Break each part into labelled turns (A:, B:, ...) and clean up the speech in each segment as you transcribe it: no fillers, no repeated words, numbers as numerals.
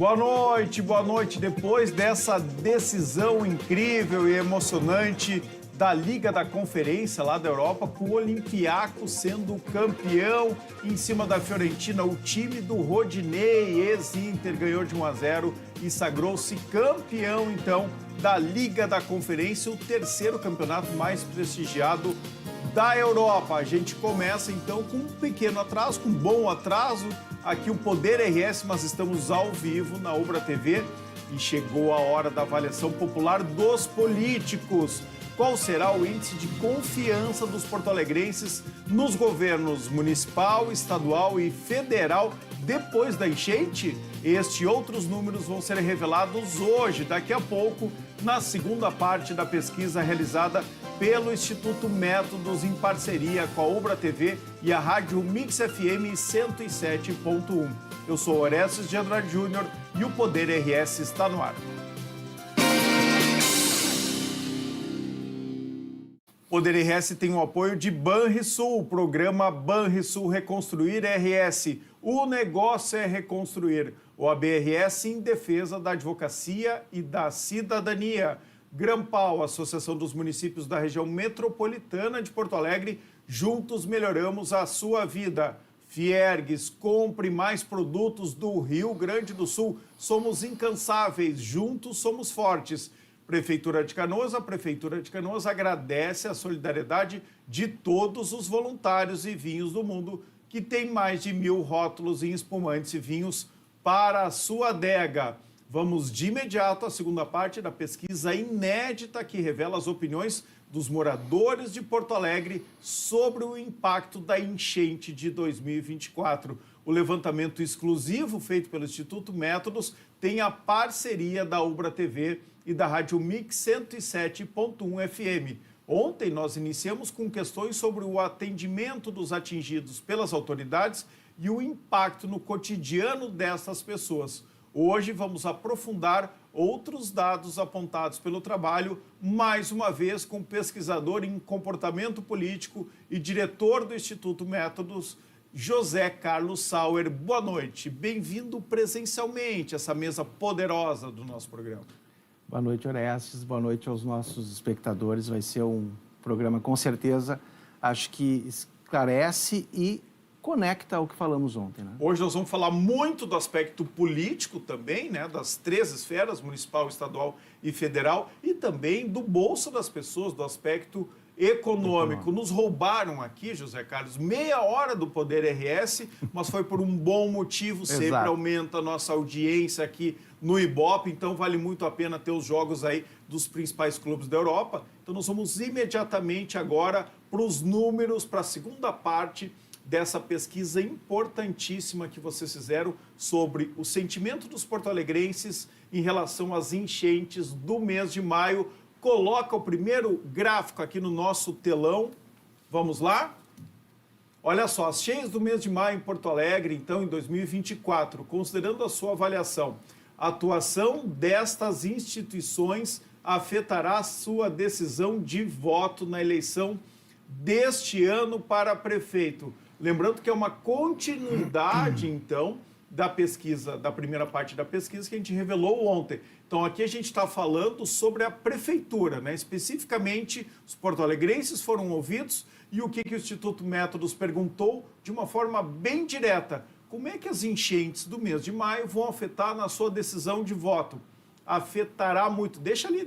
A: Boa noite, boa noite. Depois dessa decisão incrível e emocionante da Liga da Conferência lá da Europa, com o Olympiacos sendo campeão em cima da Fiorentina, o time do Rodinei, ex-Inter, ganhou de 1-0 e sagrou-se campeão, então, da Liga da Conferência, o terceiro campeonato mais prestigiado da Europa. A gente começa, então, com um pequeno atraso, com um bom atraso, aqui o Poder RS, mas estamos ao vivo na Ubra TV e chegou a hora da avaliação popular dos políticos. Qual será o índice de confiança dos porto-alegrenses nos governos municipal, estadual e federal depois da enchente? Este e outros números vão ser revelados hoje, daqui a pouco, na segunda parte da pesquisa realizada pelo Instituto Métodos em parceria com a Ubra TV e a Rádio Mix FM 107.1. Eu sou Orestes de Andrade Júnior e o Poder RS está no ar. Poder RS tem o apoio de Banrisul, o programa Banrisul Reconstruir RS. O negócio é reconstruir. O ABRS em defesa da advocacia e da cidadania. Grampal, Associação dos Municípios da Região Metropolitana de Porto Alegre, juntos melhoramos a sua vida. Fiergues, compre mais produtos do Rio Grande do Sul. Somos incansáveis, juntos somos fortes. Prefeitura de Canoas, a Prefeitura de Canoas agradece a solidariedade de todos os voluntários e vinhos do mundo que tem mais de 1000 rótulos em espumantes e vinhos para a sua adega. Vamos de imediato à segunda parte da pesquisa inédita que revela as opiniões dos moradores de Porto Alegre sobre o impacto da enchente de 2024. O levantamento exclusivo feito pelo Instituto Métodos tem a parceria da Ubra TV e da Rádio Mix 107.1 FM. Ontem nós iniciamos com questões sobre o atendimento dos atingidos pelas autoridades e o impacto no cotidiano dessas pessoas. Hoje vamos aprofundar outros dados apontados pelo trabalho, mais uma vez com pesquisador em comportamento político e diretor do Instituto Métodos, José Carlos Sauer. Boa noite, bem-vindo presencialmente a essa mesa poderosa do nosso programa.
B: Boa noite, Orestes. Boa noite aos nossos espectadores. Vai ser um programa, com certeza, acho que esclarece e conecta ao que falamos ontem, né?
A: Hoje nós vamos falar muito do aspecto político também, né? Das três esferas, municipal, estadual e federal, e também do bolso das pessoas, do aspecto econômico. Nos roubaram aqui, José Carlos, meia hora do Poder RS, mas foi por um bom motivo, sempre aumenta a nossa audiência aqui no Ibope, então vale muito a pena ter os jogos aí dos principais clubes da Europa. Então nós vamos imediatamente agora para os números, para a segunda parte dessa pesquisa importantíssima que vocês fizeram sobre o sentimento dos porto-alegrenses em relação às enchentes do mês de maio. Coloca o primeiro gráfico aqui no nosso telão. Vamos lá? Olha só, as cheias do mês de maio em Porto Alegre, então, em 2024, considerando a sua avaliação, a atuação destas instituições afetará a sua decisão de voto na eleição deste ano para prefeito. Lembrando que é uma continuidade, então, da pesquisa, da primeira parte da pesquisa que a gente revelou ontem. Então, aqui a gente está falando sobre a prefeitura, né? Especificamente, os porto-alegrenses foram ouvidos e o que o Instituto Métodos perguntou de uma forma bem direta. Como é que as enchentes do mês de maio vão afetar na sua decisão de voto? Afetará muito, deixa ali,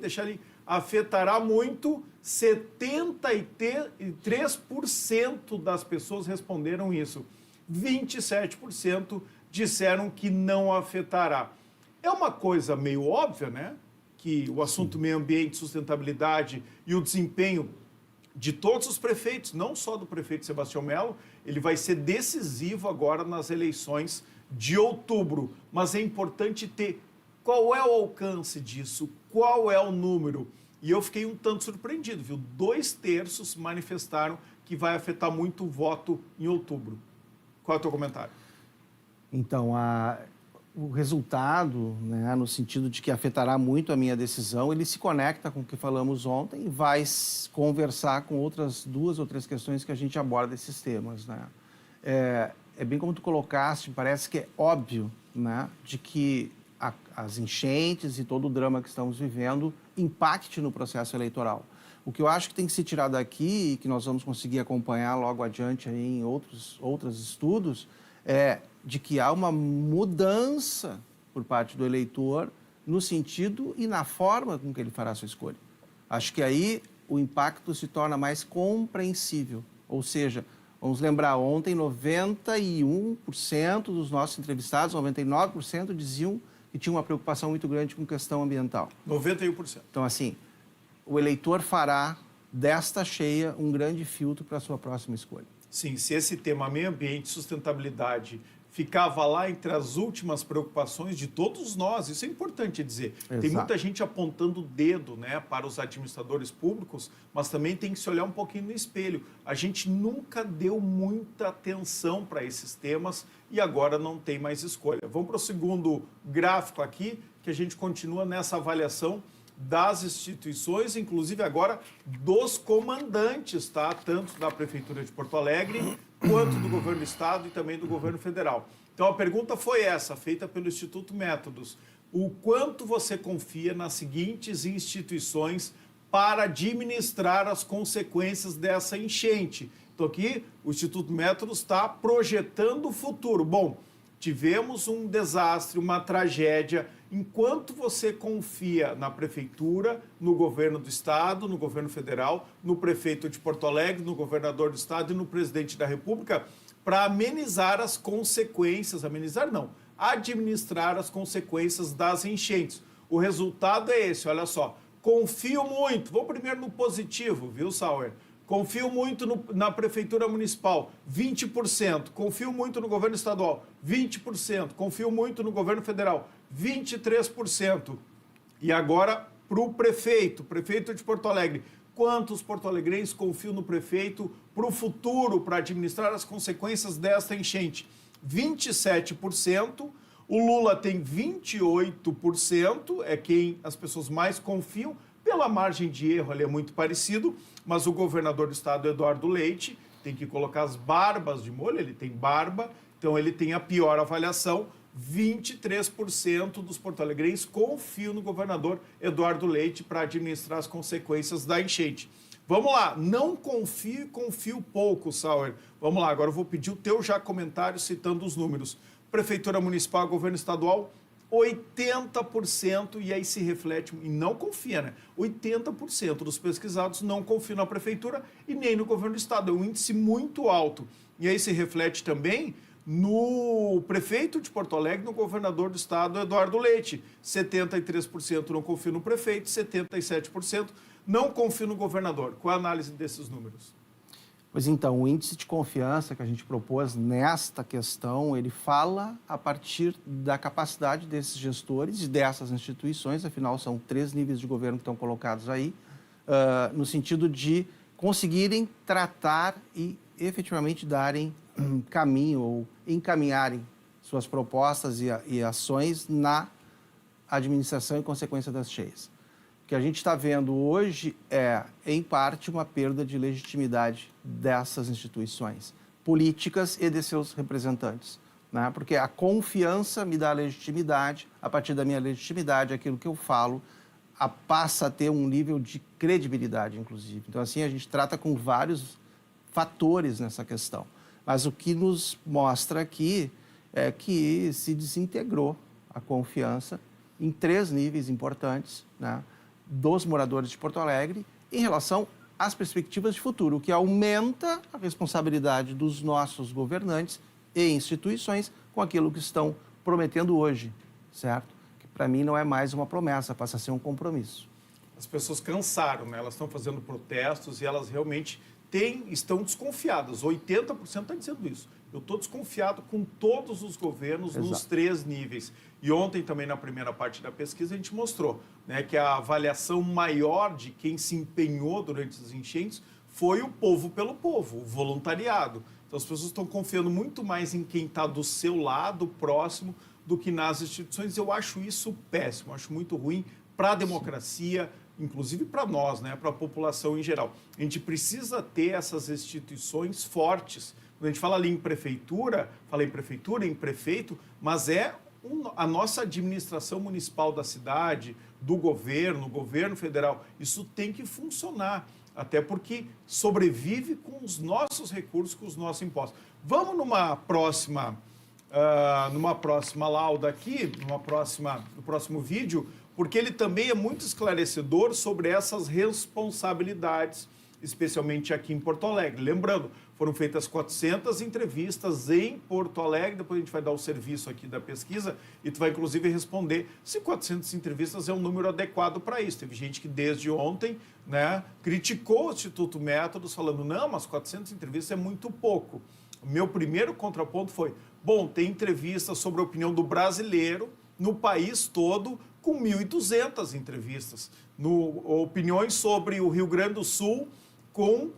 A: afetará muito, 73% das pessoas responderam isso. 27% disseram que não afetará. É uma coisa meio óbvia, né? Que o assunto meio ambiente, sustentabilidade e o desempenho de todos os prefeitos, não só do prefeito Sebastião Melo, ele vai ser decisivo agora nas eleições de outubro. Mas é importante ter qual é o alcance disso, qual é o número. E eu fiquei um tanto surpreendido, viu? 2/3 manifestaram que vai afetar muito o voto em outubro. Qual é o teu comentário?
B: Então, o resultado, né, no sentido de que afetará muito a minha decisão, ele se conecta com o que falamos ontem e vai conversar com outras 2 ou 3 questões que a gente aborda esses temas, né? É bem como tu colocaste, parece que é óbvio, né, de que as enchentes e todo o drama que estamos vivendo impacte no processo eleitoral. O que eu acho que tem que se tirar daqui e que nós vamos conseguir acompanhar logo adiante aí em outros estudos é de que há uma mudança por parte do eleitor no sentido e na forma com que ele fará a sua escolha. Acho que aí o impacto se torna mais compreensível. Ou seja, vamos lembrar, ontem 91% dos nossos entrevistados, 99% diziam que tinham uma preocupação muito grande com questão ambiental.
A: 91%.
B: Então, assim, o eleitor fará desta cheia um grande filtro para a sua próxima escolha.
A: Sim, se esse tema meio ambiente, sustentabilidade, ficava lá entre as últimas preocupações de todos nós, isso é importante dizer.
B: Exato.
A: Tem muita gente apontando o dedo, né, para os administradores públicos, mas também tem que se olhar um pouquinho no espelho. A gente nunca deu muita atenção para esses temas e agora não tem mais escolha. Vamos para o segundo gráfico aqui, que a gente continua nessa avaliação das instituições, inclusive agora dos comandantes, tá? Tanto da Prefeitura de Porto Alegre, quanto do Governo do Estado e também do Governo Federal. Então a pergunta foi essa, feita pelo Instituto Métodos. O quanto você confia nas seguintes instituições para administrar as consequências dessa enchente? Então aqui o Instituto Métodos está projetando o futuro. Bom, tivemos um desastre, uma tragédia. Enquanto você confia na Prefeitura, no Governo do Estado, no Governo Federal, no Prefeito de Porto Alegre, no Governador do Estado e no Presidente da República, para amenizar as consequências, amenizar não, administrar as consequências das enchentes. O resultado é esse, olha só, confio muito, vou primeiro no positivo, viu, Sauer? Confio muito na Prefeitura Municipal, 20%. Confio muito no Governo Estadual, 20%. Confio muito no Governo Federal, 23%. E agora, para o prefeito de Porto Alegre. Quantos porto-alegrenses confiam no prefeito para o futuro, para administrar as consequências desta enchente? 27%. O Lula tem 28%, é quem as pessoas mais confiam. Pela margem de erro, ele é muito parecido, mas o governador do estado, Eduardo Leite, tem que colocar as barbas de molho, ele tem barba, então ele tem a pior avaliação. 23% dos porto-alegrenses confiam no governador Eduardo Leite para administrar as consequências da enchente. Vamos lá, não confio, confio pouco, Sauer. Vamos lá, agora eu vou pedir o teu já comentário citando os números. Prefeitura Municipal, Governo Estadual, 80%, e aí se reflete, e não confia, né? 80% dos pesquisados não confiam na Prefeitura e nem no Governo do Estado. É um índice muito alto. E aí se reflete também no prefeito de Porto Alegre, no governador do estado, Eduardo Leite. 73% não confia no prefeito, 77% não confia no governador. Qual a análise desses números?
B: Pois então, o índice de confiança que a gente propôs nesta questão, ele fala a partir da capacidade desses gestores e dessas instituições, afinal são 3 níveis de governo que estão colocados aí, no sentido de conseguirem tratar e efetivamente darem caminho ou encaminharem suas propostas e ações na administração e consequência das cheias. O que a gente está vendo hoje é, em parte, uma perda de legitimidade dessas instituições políticas e de seus representantes, né? Porque a confiança me dá legitimidade, a partir da minha legitimidade, aquilo que eu falo passa a ter um nível de credibilidade, inclusive. Então, assim, a gente trata com vários fatores nessa questão. Mas o que nos mostra aqui é que se desintegrou a confiança em 3 níveis importantes, né, dos moradores de Porto Alegre em relação às perspectivas de futuro, o que aumenta a responsabilidade dos nossos governantes e instituições com aquilo que estão prometendo hoje, certo? Que para mim não é mais uma promessa, passa a ser um compromisso.
A: As pessoas cansaram, né? Elas estão fazendo protestos e elas realmente estão desconfiadas. 80% está dizendo isso. Eu estou desconfiado com todos os governos. Exato. Nos 3 níveis. E ontem também, na primeira parte da pesquisa, a gente mostrou, né, que a avaliação maior de quem se empenhou durante as enchentes foi o povo pelo povo, o voluntariado. Então as pessoas estão confiando muito mais em quem está do seu lado, próximo, do que nas instituições. Eu acho isso péssimo, acho muito ruim para a democracia, inclusive para nós, né, para a população em geral. A gente precisa ter essas instituições fortes. Quando a gente fala ali em prefeitura, fala em prefeitura, em prefeito, mas é a nossa administração municipal da cidade, do governo federal, isso tem que funcionar, até porque sobrevive com os nossos recursos, com os nossos impostos. Vamos numa próxima lauda aqui, no próximo vídeo, porque ele também é muito esclarecedor sobre essas responsabilidades, especialmente aqui em Porto Alegre. Lembrando, foram feitas 400 entrevistas em Porto Alegre, depois a gente vai dar o serviço aqui da pesquisa e tu vai inclusive responder se 400 entrevistas é um número adequado para isso. Teve gente que desde ontem, né, criticou o Instituto Métodos, falando, não, mas 400 entrevistas é muito pouco. O meu primeiro contraponto foi, bom, tem entrevistas sobre a opinião do brasileiro no país todo, com 1.200 entrevistas. Opiniões sobre o Rio Grande do Sul, com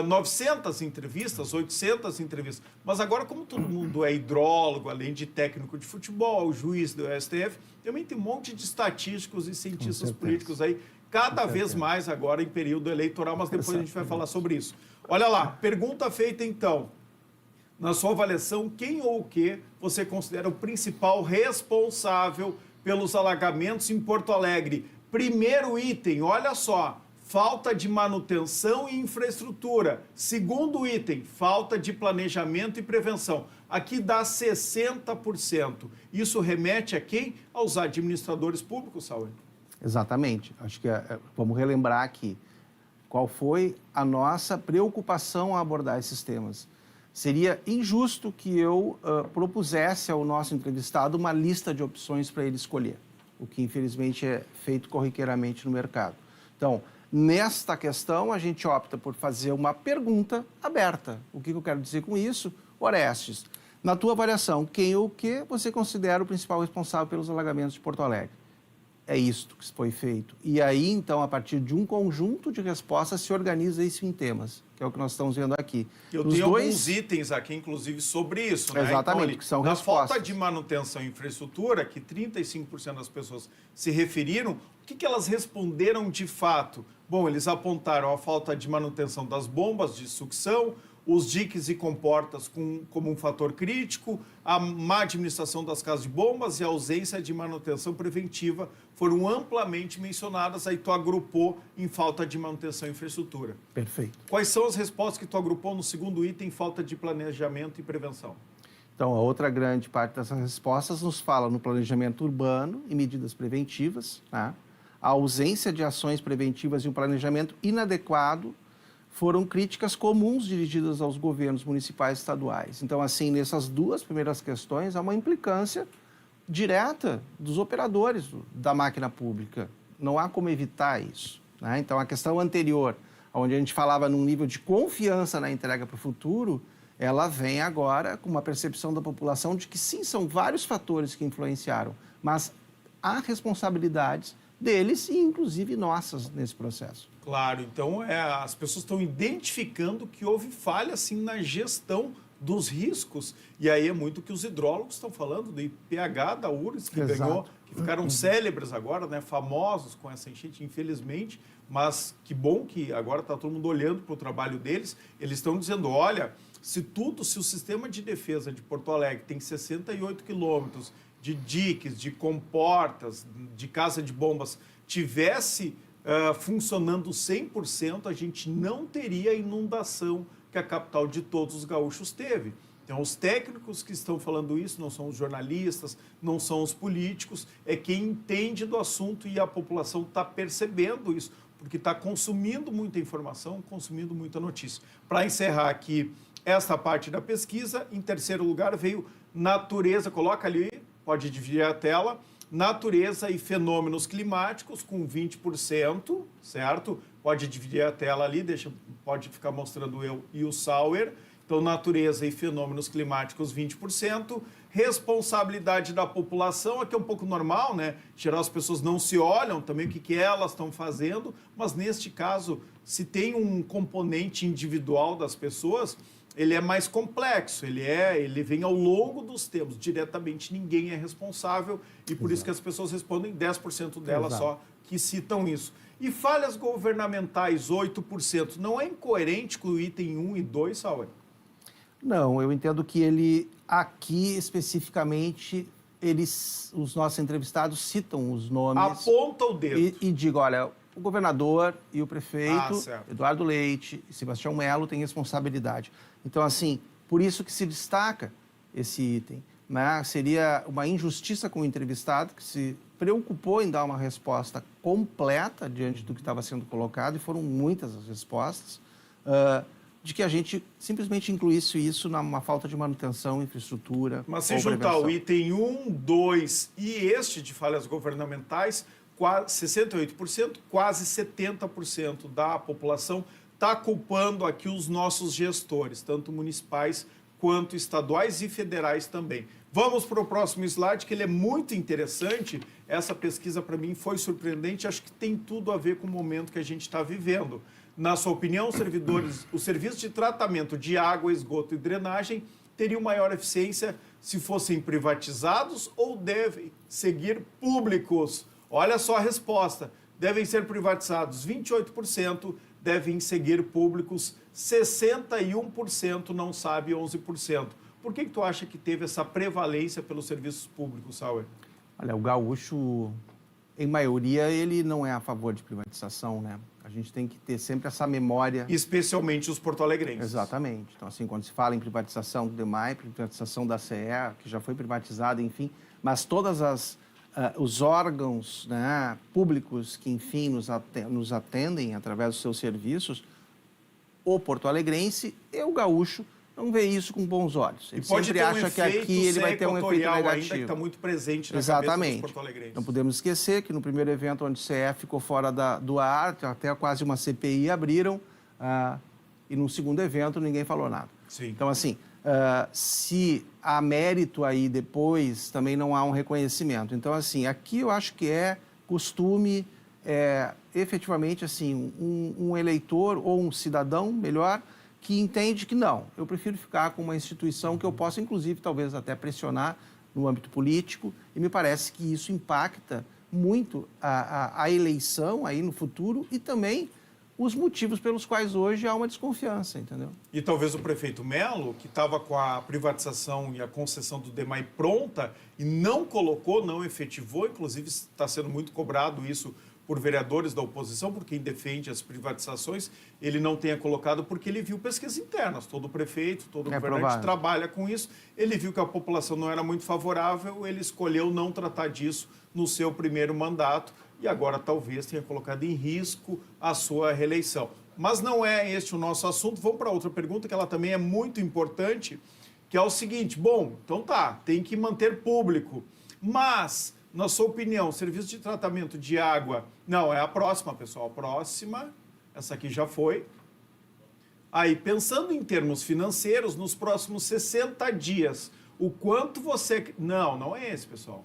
A: 900 entrevistas, 800 entrevistas. Mas agora, como todo mundo é hidrólogo, além de técnico de futebol, juiz do STF, também tem um monte de estatísticos e cientistas políticos aí, cada vez mais agora em período eleitoral, mas depois a gente vai falar sobre isso. Olha lá, pergunta feita então. Na sua avaliação, quem ou o que você considera o principal responsável pelos alagamentos em Porto Alegre? Primeiro item, olha só, falta de manutenção e infraestrutura. Segundo item, falta de planejamento e prevenção. Aqui dá 60%. Isso remete a quem? Aos administradores públicos, Saúl?
B: Exatamente. Acho que vamos relembrar aqui qual foi a nossa preocupação a abordar esses temas. Seria injusto que eu propusesse ao nosso entrevistado uma lista de opções para ele escolher, o que infelizmente é feito corriqueiramente no mercado. Então, nesta questão, a gente opta por fazer uma pergunta aberta. O que eu quero dizer com isso? Orestes, na tua avaliação, quem ou o que você considera o principal responsável pelos alagamentos de Porto Alegre? É isto que foi feito. E aí, então, a partir de um conjunto de respostas, se organiza isso em temas, que é o que nós estamos vendo aqui.
A: Eu tenho alguns itens aqui, inclusive, sobre isso, né?
B: Exatamente,
A: então,
B: que são
A: na
B: respostas.
A: falta de manutenção e infraestrutura, que 35% das pessoas se referiram, o que elas responderam de fato? Bom, eles apontaram a falta de manutenção das bombas de sucção, os diques e comportas como um fator crítico, a má administração das casas de bombas e a ausência de manutenção preventiva foram amplamente mencionadas, aí tu agrupou em falta de manutenção e infraestrutura.
B: Perfeito.
A: Quais são as respostas que tu agrupou no segundo item, falta de planejamento e prevenção?
B: Então, a outra grande parte dessas respostas nos fala no planejamento urbano e medidas preventivas, tá? A ausência de ações preventivas e um planejamento inadequado foram críticas comuns dirigidas aos governos municipais e estaduais. Então, assim, nessas duas primeiras questões, há uma implicância direta dos operadores da máquina pública. Não há como evitar isso, né? Então, a questão anterior, onde a gente falava num nível de confiança na entrega para o futuro, ela vem agora com uma percepção da população de que, sim, são vários fatores que influenciaram, mas há responsabilidades deles e, inclusive, nossas nesse processo.
A: Claro, então as pessoas estão identificando que houve falha assim, na gestão dos riscos. E aí é muito o que os hidrólogos estão falando, do IPH da URGS, que ganhou, que ficaram célebres agora, né, famosos com essa enchente, infelizmente, mas que bom que agora está todo mundo olhando para o trabalho deles. Eles estão dizendo, olha, se o sistema de defesa de Porto Alegre tem 68 quilômetros de diques, de comportas, de casa de bombas, tivesse funcionando 100%, a gente não teria a inundação que a capital de todos os gaúchos teve. Então, os técnicos que estão falando isso não são os jornalistas, não são os políticos, é quem entende do assunto e a população está percebendo isso, porque está consumindo muita informação, consumindo muita notícia. Para encerrar aqui esta parte da pesquisa, em terceiro lugar veio natureza, coloca ali, pode dividir a tela, natureza e fenômenos climáticos com 20%, certo? Pode dividir a tela ali, pode ficar mostrando eu e o Sauer. Então, natureza e fenômenos climáticos, 20%. Responsabilidade da população, aqui é um pouco normal, né? Em geral, as pessoas não se olham também o que elas estão fazendo, mas neste caso, se tem um componente individual das pessoas, ele é mais complexo, ele vem ao longo dos tempos, diretamente ninguém é responsável e por isso que as pessoas respondem 10% delas só que citam isso. E falhas governamentais, 8%, não é incoerente com o item 1 e 2, Sauer?
B: Não, eu entendo que ele aqui especificamente os nossos entrevistados citam os nomes.
A: Aponta o dedo.
B: E digo, olha, o governador e o prefeito,
A: certo.
B: Eduardo Leite e Sebastião Melo, têm responsabilidade. Então, assim, por isso que se destaca esse item. Né? Seria uma injustiça com o entrevistado, que se preocupou em dar uma resposta completa diante do que estava sendo colocado, e foram muitas as respostas, de que a gente simplesmente incluísse isso numa falta de manutenção, infraestrutura.
A: Mas se juntar o item 1, 2 e este de falhas governamentais, quase 68%, quase 70% da população está culpando aqui os nossos gestores, tanto municipais quanto estaduais e federais também. Vamos para o próximo slide, que ele é muito interessante. Essa pesquisa, para mim, foi surpreendente. Acho que tem tudo a ver com o momento que a gente está vivendo. Na sua opinião, os serviços de tratamento de água, esgoto e drenagem teriam maior eficiência se fossem privatizados ou devem seguir públicos? Olha só a resposta. Devem ser privatizados 28%, devem seguir públicos 61%, não sabe 11%. Por que tu acha que teve essa prevalência pelos serviços públicos, Sauer?
B: Olha, o gaúcho, em maioria, ele não é a favor de privatização, né? A gente tem que ter sempre essa memória.
A: Especialmente os porto-alegrenses.
B: Exatamente. Então, assim, quando se fala em privatização do DEMAI, privatização da CE, que já foi privatizada, enfim, mas todas os órgãos, né, públicos que, enfim, nos atendem através dos seus serviços, o porto-alegrense e o gaúcho não vê isso com bons olhos. Ele sempre acha que aqui ele vai ter um efeito negativo.
A: Ainda que está muito presente na
B: Exatamente.
A: cabeça dos porto-alegrenses.
B: Não podemos esquecer que no primeiro evento onde o CE ficou fora do ar, até quase uma CPI abriram, e no segundo evento ninguém falou nada.
A: Sim.
B: Então, assim, se há mérito aí depois, também não há um reconhecimento. Então, assim, aqui eu acho que é costume, efetivamente, assim, um eleitor ou um cidadão, melhor, que entende que não, eu prefiro ficar com uma instituição que eu possa, inclusive, talvez até pressionar no âmbito político, e me parece que isso impacta muito a eleição aí no futuro e também os motivos pelos quais hoje há uma desconfiança, entendeu?
A: E talvez o prefeito Melo, que estava com a privatização e a concessão do DEMAI pronta e não colocou, não efetivou, inclusive está sendo muito cobrado isso por vereadores da oposição, por quem defende as privatizações, ele não tenha colocado porque ele viu pesquisas internas. Todo prefeito, todo governante trabalha com isso. Ele viu que a população não era muito favorável, ele escolheu não tratar disso no seu primeiro mandato e agora talvez tenha colocado em risco a sua reeleição. Mas não é este o nosso assunto. Vamos para outra pergunta, que ela também é muito importante, que é o seguinte: bom, então tá, tem que manter público, mas, na sua opinião, serviço de tratamento de água... Não, é a próxima, pessoal. A próxima, essa aqui já foi. Aí, pensando em termos financeiros, nos próximos 60 dias, o quanto você... Não, não é esse, pessoal.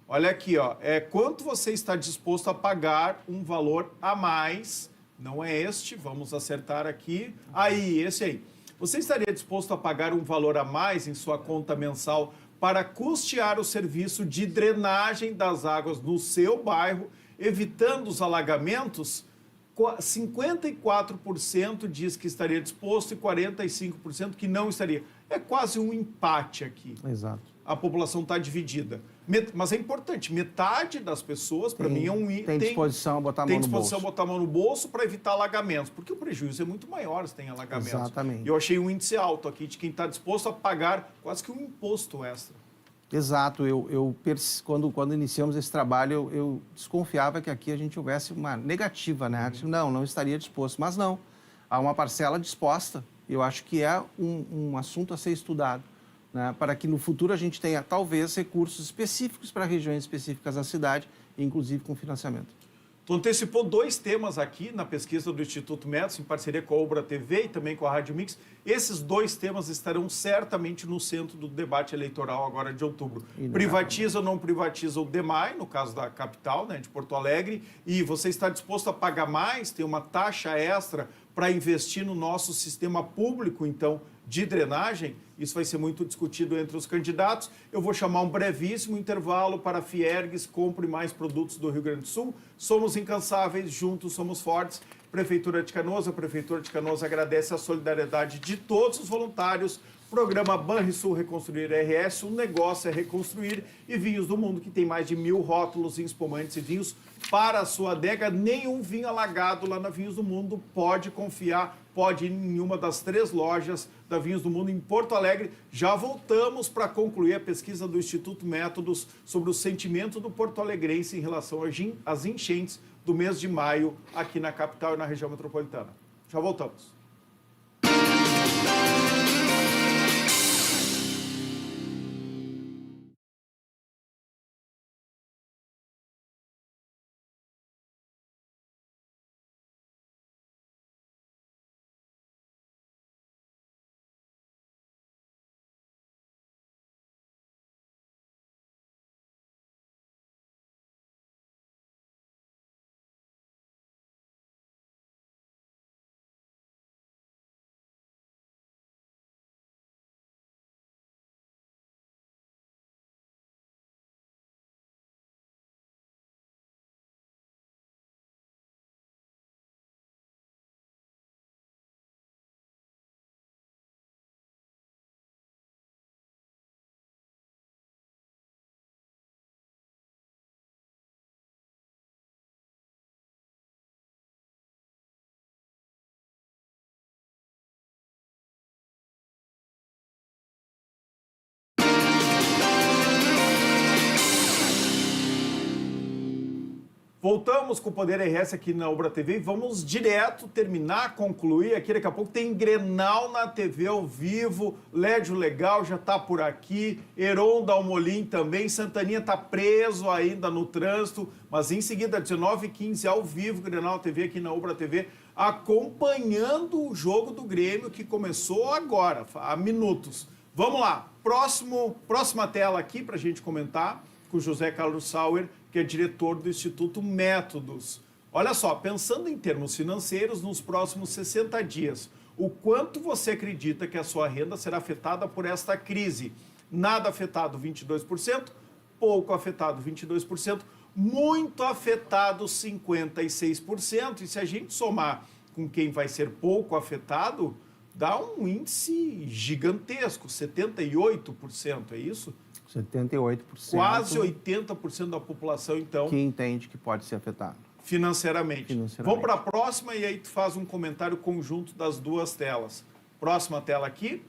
A: Olha aqui, ó. Quanto você está disposto a pagar um valor a mais. Não é este, vamos acertar aqui. Aí, esse aí. Você estaria disposto a pagar um valor a mais em sua conta mensal para custear o serviço de drenagem das águas no seu bairro, evitando os alagamentos? 54% diz que estaria disposto e 45% que não estaria. É quase um empate aqui.
B: Exato.
A: A população está dividida. Mas é importante, metade das pessoas, para mim,
B: tem disposição a botar a mão no bolso. Tem
A: disposição a botar a mão no bolso para evitar alagamentos, porque o prejuízo é muito maior se tem alagamentos.
B: Exatamente.
A: Eu achei um índice alto aqui de quem está disposto a pagar quase que um imposto extra.
B: Exato. Quando iniciamos esse trabalho, eu desconfiava que aqui a gente houvesse uma negativa, né? Não estaria disposto. Mas não, há uma parcela disposta. Eu acho que é um assunto a ser estudado, né? Para que no futuro a gente tenha, talvez, recursos específicos para regiões específicas da cidade, inclusive com financiamento.
A: Tu antecipou 2 temas aqui na pesquisa do Instituto Metros, em parceria com a Ubra TV e também com a Rádio Mix. Esses 2 temas estarão certamente no centro do debate eleitoral agora de outubro. Privatiza ou não privatiza o DEMAI, no caso da capital, né, de Porto Alegre, e você está disposto a pagar mais, tem uma taxa extra para investir no nosso sistema público, então, de drenagem? Isso vai ser muito discutido entre os candidatos. Eu vou chamar um brevíssimo intervalo para a Fiergues, compre mais produtos do Rio Grande do Sul. Somos incansáveis, juntos somos fortes. Prefeitura de Canoas, a Prefeitura de Canoas agradece a solidariedade de todos os voluntários, Programa Banrisul Reconstruir RS, o negócio é reconstruir. E Vinhos do Mundo, que tem mais de 1000 rótulos em espumantes e vinhos para a sua adega. Nenhum vinho alagado lá na Vinhos do Mundo. Pode confiar, pode ir em uma das 3 lojas da Vinhos do Mundo em Porto Alegre. Já voltamos para concluir a pesquisa do Instituto Métodos sobre o sentimento do porto-alegrense em relação às enchentes do mês de maio aqui na capital e na região metropolitana. Já voltamos. Voltamos com o Poder RS aqui na Ubra TV e vamos direto terminar, concluir aqui. Daqui a pouco tem Grenal na TV ao vivo, Lédio Legal já está por aqui, Heron Dalmolin também, Santaninha está preso ainda no trânsito, mas em seguida, 19h15, ao vivo, Grenal TV aqui na Ubra TV, acompanhando o jogo do Grêmio que começou agora, há minutos. Vamos lá, próxima tela aqui para a gente comentar com o José Carlos Sauer, que é diretor do Instituto Métodos. Olha só, pensando em termos financeiros, nos próximos 60 dias, o quanto você acredita que a sua renda será afetada por esta crise? Nada afetado, 22%, pouco afetado, 22%, muito afetado, 56%. E se a gente somar com quem vai ser pouco afetado, dá um índice gigantesco, 78%, é isso?
B: 78%.
A: Quase 80% da população, então,
B: que entende que pode ser afetado.
A: Financeiramente. Vamos para a próxima e aí tu faz um comentário conjunto das duas telas. Próxima tela aqui.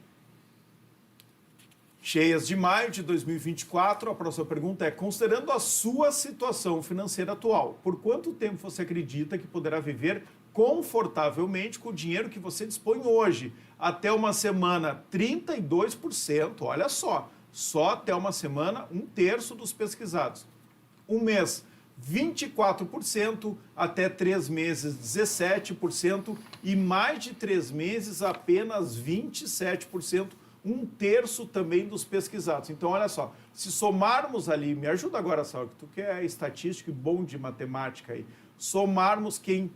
A: Cheias de maio de 2024. A próxima pergunta é: considerando a sua situação financeira atual, por quanto tempo você acredita que poderá viver confortavelmente com o dinheiro que você dispõe hoje? Até uma semana, 32%. Olha só. Só até uma semana, 1/3 dos pesquisados. Um mês, 24%, até 3 meses, 17%, e mais de 3 meses, apenas 27%, 1/3 também dos pesquisados. Então, olha só, se somarmos ali, me ajuda agora, Saulo, que tu que é estatístico e bom de matemática aí, somarmos quem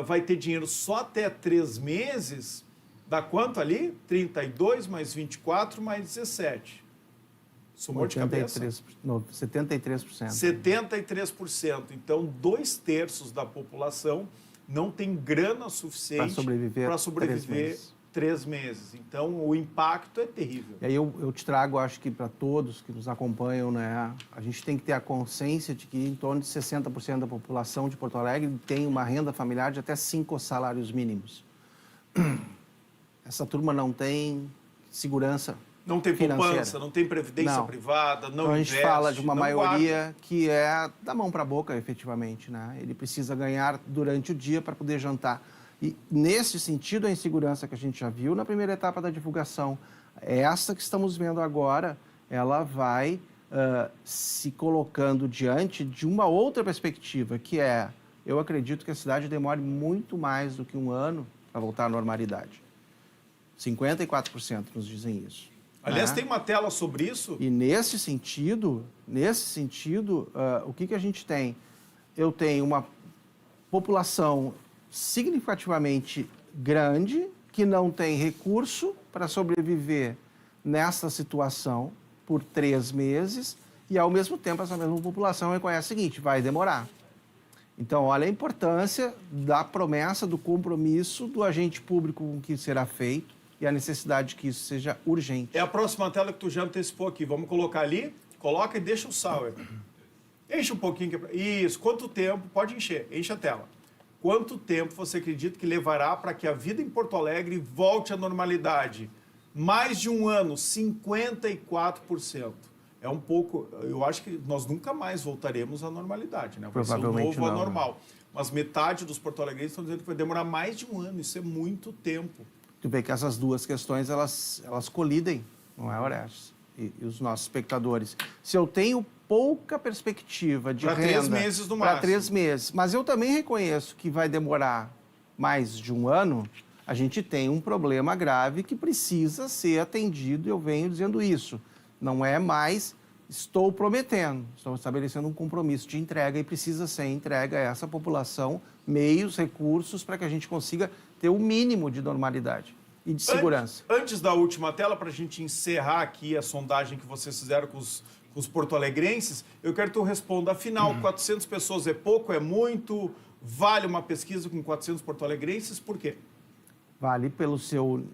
A: vai ter dinheiro só até 3 meses, dá quanto ali? 32 mais 24 mais 17. Somou de cabeça?
B: 73%.
A: 73%. Então, 2/3 da população não tem grana suficiente para sobreviver 3 meses. Então, o impacto é terrível.
B: E aí eu te trago, acho que para todos que nos acompanham, né, a gente tem que ter a consciência de que em torno de 60% da população de Porto Alegre tem uma renda familiar de até 5 salários mínimos. Essa turma não tem segurança.
A: Não tem
B: financeira.
A: poupança, não tem previdência privada, não
B: então,
A: investe,
B: a gente fala de uma maioria
A: guarda.
B: que é da mão para a boca, efetivamente, né? Ele precisa ganhar durante o dia para poder jantar. E, nesse sentido, a insegurança que a gente já viu na primeira etapa da divulgação, essa que estamos vendo agora, ela vai se colocando diante de uma outra perspectiva, que é, eu acredito que a cidade demore muito mais do que 1 ano para voltar à normalidade. 54% nos dizem isso.
A: Aliás, tem uma tela sobre isso?
B: E nesse sentido, o que a gente tem? Eu tenho uma população significativamente grande que não tem recurso para sobreviver nessa situação por 3 meses e, ao mesmo tempo, essa mesma população reconhece o seguinte: vai demorar. Então, olha a importância da promessa, do compromisso do agente público com o que será feito, e a necessidade de que isso seja urgente.
A: É a próxima tela que tu já antecipou aqui. Vamos colocar ali, coloca e deixa o Sauer. Enche um pouquinho. Isso, quanto tempo, pode encher, enche a tela. Quanto tempo você acredita que levará para que a vida em Porto Alegre volte à normalidade? Mais de um ano, 54%. É um pouco, eu acho que nós nunca mais voltaremos à normalidade, né? Vai ser o novo anormal. Mas metade dos porto-alegrenses estão dizendo que vai demorar mais de um ano, isso é muito tempo.
B: Tu vê que essas duas questões, elas colidem, não é, Orestes? E os nossos espectadores. Se eu tenho pouca perspectiva de renda...
A: Para 3 meses no máximo.
B: Para 3 meses. Mas eu também reconheço que vai demorar mais de um ano, a gente tem um problema grave que precisa ser atendido, eu venho dizendo isso. Não é mais, estou prometendo, estou estabelecendo um compromisso de entrega e precisa ser entregue a essa população meios, recursos para que a gente consiga ter o mínimo de normalidade e de segurança.
A: Antes da última tela, para a gente encerrar aqui a sondagem que vocês fizeram com os porto-alegrenses, eu quero que tu responda, afinal, 400 pessoas é pouco, é muito? Vale uma pesquisa com 400 porto-alegrenses? Por quê?
B: Vale pelo seu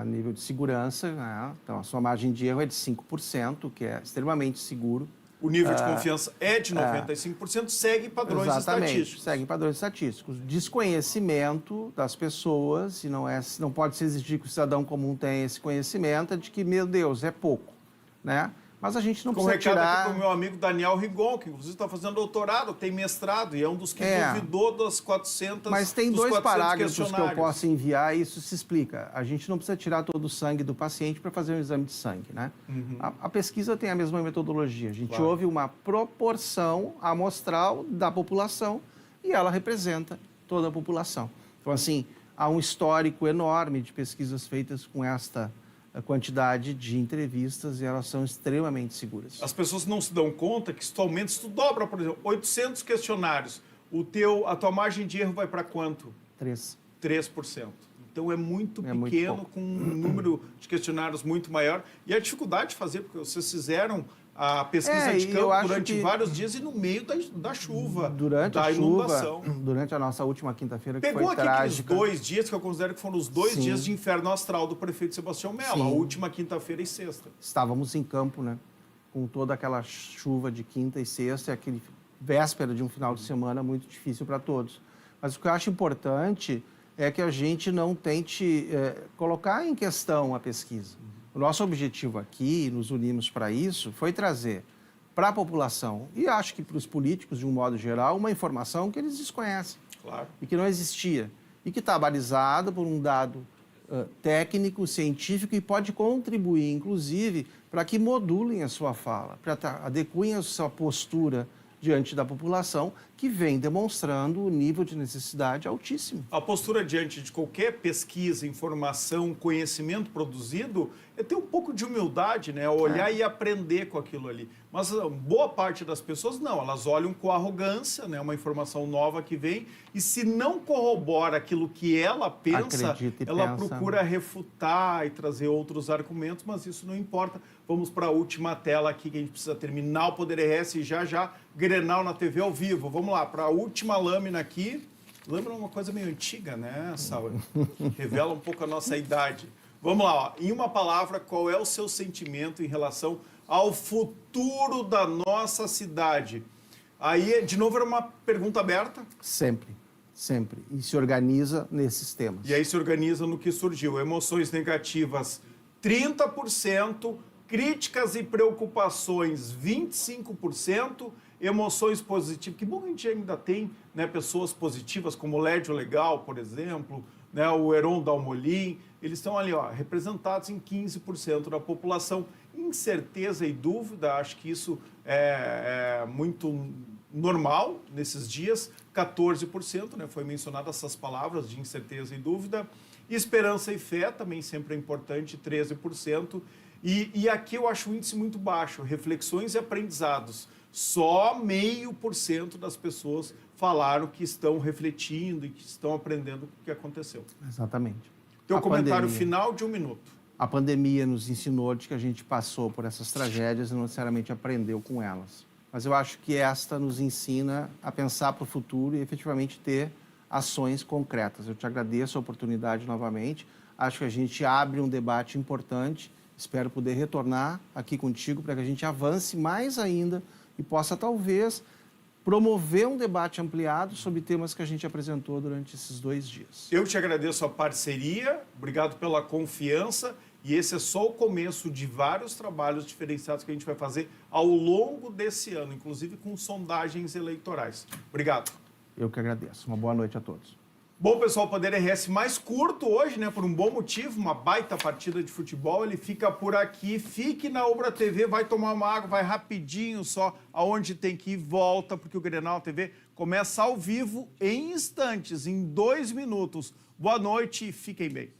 B: nível de segurança, né? Então a sua margem de erro é de 5%, que é extremamente seguro.
A: O nível de confiança é de 95%, segue padrões estatísticos.
B: Segue padrões estatísticos. Desconhecimento das pessoas, e não pode se exigir que o cidadão comum tenha esse conhecimento, é de que, meu Deus, é pouco, né? Mas a gente não precisa tirar...
A: Um recado aqui para o meu amigo Daniel Rigon, que inclusive está fazendo doutorado, tem mestrado, e é um dos que duvidou das 400...
B: Mas tem 2 parágrafos que eu posso enviar e isso se explica. A gente não precisa tirar todo o sangue do paciente para fazer um exame de sangue, né? A pesquisa tem a mesma metodologia. A gente ouve uma proporção amostral da população e ela representa toda a população. Então, assim, há um histórico enorme de pesquisas feitas com esta quantidade de entrevistas e elas são extremamente seguras.
A: As pessoas não se dão conta que se tu aumenta, se tu dobra, por exemplo, 800 questionários, a tua margem de erro vai para quanto? 3%. Então é muito pequeno, com um número de questionários muito maior. E a dificuldade de fazer, porque vocês fizeram a pesquisa de campo durante vários dias e no meio da chuva, da inundação.
B: Durante a nossa última quinta-feira, que
A: Pegou
B: foi
A: aqui
B: trágica.
A: aqueles 2 dias que eu considero que foram os 2 dias de inferno astral do prefeito Sebastião Mello, a última quinta-feira e sexta.
B: Estávamos em campo, né? Com toda aquela chuva de quinta e sexta, e aquele véspera de um final de semana muito difícil para todos. Mas o que eu acho importante é que a gente não tente colocar em questão a pesquisa. O nosso objetivo aqui, nos unimos para isso, foi trazer para a população, e acho que para os políticos, de um modo geral, uma informação que eles desconhecem.
A: Claro.
B: E que não existia. E que está balizada por um dado técnico, científico, e pode contribuir, inclusive, para que modulem a sua fala, para adequem a sua postura diante da população, que vem demonstrando o nível de necessidade altíssimo.
A: A postura diante de qualquer pesquisa, informação, conhecimento produzido é ter um pouco de humildade, né? Olhar e aprender com aquilo ali. Mas boa parte das pessoas não, elas olham com arrogância, né? Uma informação nova que vem e se não corrobora aquilo que ela pensa, ela procura refutar e trazer outros argumentos, mas isso não importa. Vamos para a última tela aqui que a gente precisa terminar o Poder RS e já Grenal na TV ao vivo. Vamos lá, para a última lâmina aqui. Lâmina é uma coisa meio antiga, né, Sauer? Revela um pouco a nossa idade. Vamos lá, ó. Em uma palavra, qual é o seu sentimento em relação ao futuro da nossa cidade? Aí, de novo, era uma pergunta aberta?
B: Sempre. E se organiza nesses temas.
A: E aí se organiza no que surgiu. Emoções negativas, 30%. Críticas e preocupações, 25%. Emoções positivas. Que bom que a gente ainda tem, né, pessoas positivas, como o Lédio Legal, por exemplo, né, o Heron Dalmolin. Eles estão ali, ó, representados em 15% da população. Incerteza e dúvida, acho que isso é muito normal nesses dias. 14%, né, foi mencionado essas palavras de incerteza e dúvida. Esperança e fé, também sempre é importante, 13%. E aqui eu acho o índice muito baixo, reflexões e aprendizados. Só 0,5% das pessoas falaram que estão refletindo e que estão aprendendo o que aconteceu.
B: Exatamente.
A: Teu comentário final de 1 minuto.
B: A pandemia nos ensinou de que a gente passou por essas tragédias e não necessariamente aprendeu com elas. Mas eu acho que esta nos ensina a pensar para o futuro e efetivamente ter ações concretas. Eu te agradeço a oportunidade novamente. acho que a gente abre um debate importante. Espero poder retornar aqui contigo para que a gente avance mais ainda e possa, talvez, promover um debate ampliado sobre temas que a gente apresentou durante esses 2 dias.
A: Eu te agradeço a parceria, obrigado pela confiança. E esse é só o começo de vários trabalhos diferenciados que a gente vai fazer ao longo desse ano, inclusive com sondagens eleitorais. Obrigado.
B: Eu que agradeço. Uma boa noite a todos.
A: Bom, pessoal, o Poder RS mais curto hoje, né? Por um bom motivo, uma baita partida de futebol. Ele fica por aqui. Fique na Ubra TV, vai tomar uma água, vai rapidinho só aonde tem que ir, volta, porque o Grenal TV começa ao vivo em instantes, em 2 minutos. Boa noite e fiquem bem.